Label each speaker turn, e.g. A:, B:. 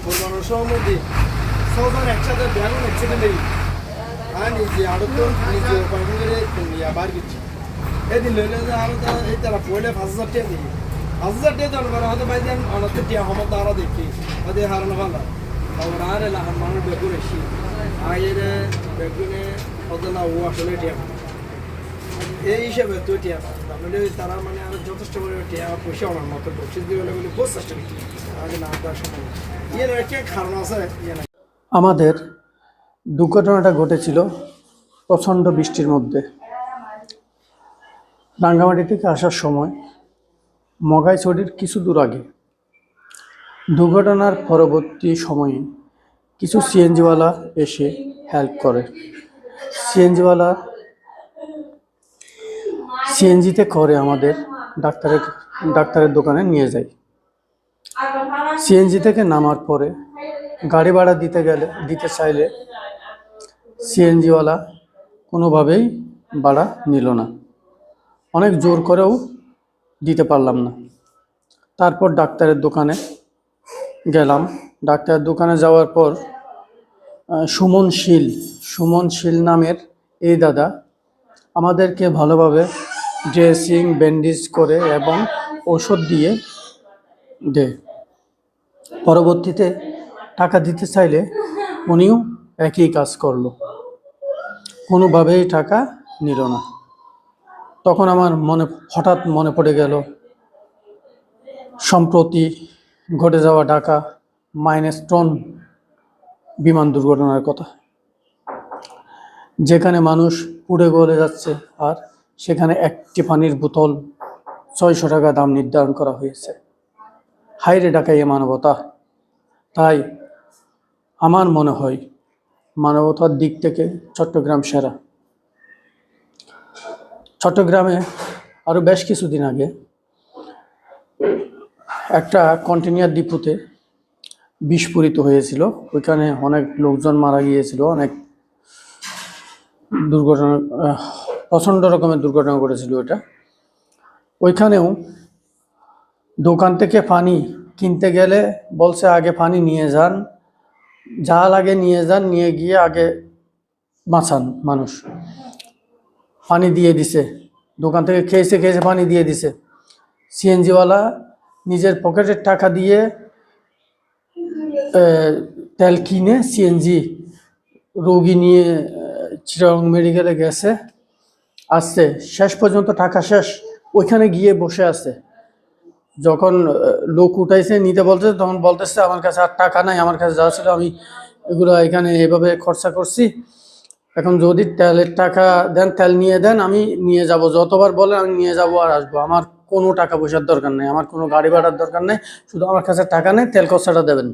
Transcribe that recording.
A: কোরবানোর সময় ছজন একসাথে বেগুন একসাথে আর নিজে আরো তো নিজে উপার্জন করে বার করছি এদিন লইলে যে আরো এই তারা পড়লে 5,000 টাকা দিই 5,000 টাকা দেওয়ার পরে হয়তো ভাই দেন অনেক টিয়া হমত আরো দেখি হয়তো হারানো ভালো তারপর আর এলাকার মানুষ বেগুন এসি আয়ের বেগুনে হয়তো না ও আসলে টিয়া এই হিসাবে তো টিয়া তাহলে তারা মানে আরো যথেষ্ট করে টিয়া পয়সা আমার মতো বসে দিয়ে বলে বহুত চেষ্টা করছি আগে না দেওয়ার সময় ইয়ে একটা কারণ আছে ইয়ে না
B: আমাদের দুর্ঘটনাটা ঘটেছিল প্রচণ্ড বৃষ্টির মধ্যে। রাঙ্গামাটি থেকে আসার সময় মগাইছড়ির কিছু দূর আগে দুর্ঘটনার পরবর্তী সময়ে কিছু সিএনজিওয়ালা এসে হেল্প করে। সিএনজিওয়ালা সিএনজিতে করে আমাদের ডাক্তারের দোকানে নিয়ে যায়। সিএনজি থেকে নামার পরে গাড়ি ভাড়া দিতে চাইলে সিএনজিওয়ালা কোনোভাবেই ভাড়া নিল না। অনেক জোর করেও দিতে পারলাম না। তারপর ডাক্তারের দোকানে গেলাম। ডাক্তারের দোকানে যাওয়ার পর সুমন শীল নামের এই দাদা আমাদেরকে ভালোভাবে ড্রেসিং ব্যান্ডেজ করে এবং ওষুধ দিয়ে দেয়। পরবর্তীতে টাকা দিতে চাইলে উনিও একই কাজ করলো, কোনোভাবেই টাকা নিল না। তখন আমার হঠাৎ মনে পড়ে গেল সম্প্রতি ঘটে যাওয়া ঢাকা মাইলস্টোন বিমান দুর্ঘটনার কথা, যেখানে মানুষ পুড়ে গলে যাচ্ছে আর সেখানে একটি পানির বোতল 600 টাকা দাম নির্ধারণ করা হয়েছে। হায়রে ঢাকায় এ মানবতা! তাই আমার মনে হয় মানবতার দিক থেকে চট্টগ্রাম সেরা। চট্টগ্রামে আরও বেশ কিছুদিন আগে একটা কন্টেইনার ডিপোতে বিস্ফোরিত হয়েছিল। ওইখানে অনেক লোকজন মারা গিয়েছিল, অনেক দুর্ঘটনা, প্রচণ্ড রকমের দুর্ঘটনা ঘটেছিল ওটা। ওইখানেও দোকান থেকে পানি কিনতে গেলে বলছে আগে পানি নিয়ে যান, যা লাগে নিয়ে যান, নিয়ে গিয়ে আগে বাঁচান মানুষ। পানি দিয়ে দিছে, দোকান থেকে খেয়েছে পানি দিয়ে দিছে। সিএনজিওয়ালা নিজের পকেটের টাকা দিয়ে তেল কিনে সিএনজি রোগী নিয়ে চিটাগং মেডিকেলে গেছে, আসছে, শেষ পর্যন্ত টাকা শেষ, ওইখানে গিয়ে বসে আছে। যখন লোক উঠাইছে নিতে বলতেছে তখন বলতেছে আমার কাছে আর টাকা নাই, আমার কাছে যা ছিল আমি এগুলো এখানে এভাবে খরচা করছি, এখন যদি তেলের টাকা দেন, তেল নিয়ে দেন, আমি নিয়ে যাব, যতবার বলেন আমি নিয়ে যাব আর আসবো, আমার কোনো টাকা পয়সার দরকার নেই, আমার কোনো গাড়ি ভাড়ার দরকার নেই, শুধু আমার কাছে টাকা নেই, তেল খরচাটা দেবেন।